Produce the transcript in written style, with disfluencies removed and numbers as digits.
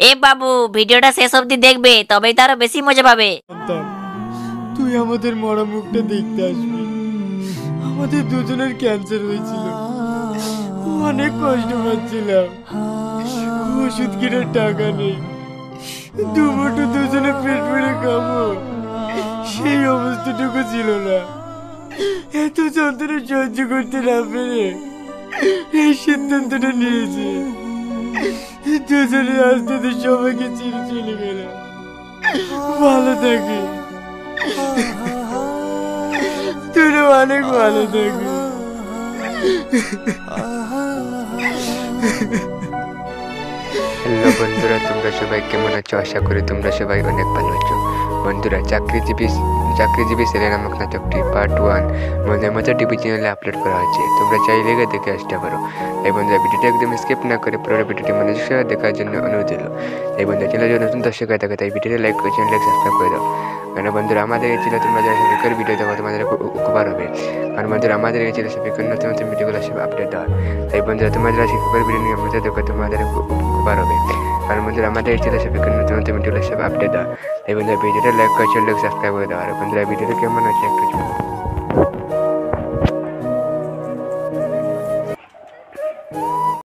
এ বাবু, ভিডিওটা শেষ অবধি দেখবে, তবেই তো আরো বেশি মজা পাবে। সন্তান, তুই আমাদের মরা মুখটা দেখতে আসবি। আমাদের দুজনের ক্যান্সার হয়েছিল, অনেক কষ্ট পাচ্ছিলাম, ওষুধ কেনার টাকা নেই, দুমুঠো দুজনে পেট ভরে খাবো সেই অবস্থাটুকু ছিল না। এত যন্ত্রণা সহ্য করতে না পেরে এই সিদ্ধান্তটা নিয়েছি। দুজনে আস্তে আস্তে সবাইকে ছেড়ে চলে গেল। ভালো থাকি, তোরা অনেক ভালো থাকি। হ্যালো বন্ধুরা, তোমরা সবাই কেমন আছো? আশা করি তোমরা সবাই অনেক ভালো আছো। বন্ধুরা, চাকরিজীবী ছেলে নামক নাটকটি পার্ট 1 মজার মজার টিভি চ্যানেলে আপলোড করা হয়েছে। তোমরা চাইলে গিয়ে দেখে আসতে পারো। এই বন্ধুরা, ভিডিওটা একদম স্কিপ না করে পুরো ভিডিওটি মনোযোগ সহকারে দেখার জন্য অনুরোধ হলো। এই বন্ধুরা, চ্যানেলে নতুন দর্শক হয়ে থাকে তাই ভিডিওটা লাইক করে চ্যানেলকে সাবস্ক্রাইব করে দাও। কারণ বন্ধুরা, আমাদের এই চ্যানেলে তোমরা যারা সাবস্ক্রাইব ভিডিও দেখো তোমাদের উপকার হবে। কারণ বন্ধুরা, আমাদের এই চ্যানেলে সাবস্ক্রাইব নতুন নতুন ভিডিওগুলো সব আপডেট হয়। তাই বন্ধুরা, তোমরা যারা শিক্ষকের ভিডিও নিয়ে মজা দেখো তোমাদের উপকার হবে। কারণ বন্ধুরা, আমাদের এই চ্যানেলে সাবস্ক্রাইব নতুন নতুন ভিডিওগুলো সব আপডেট হয়। এই বন্ধুরা, ভিডিওটা লাইক করে চ্যানেলকে সাবস্ক্রাইব করে দাও। আর বন্ধুরা, ভিডিওটা কেমন হচ্ছে একটু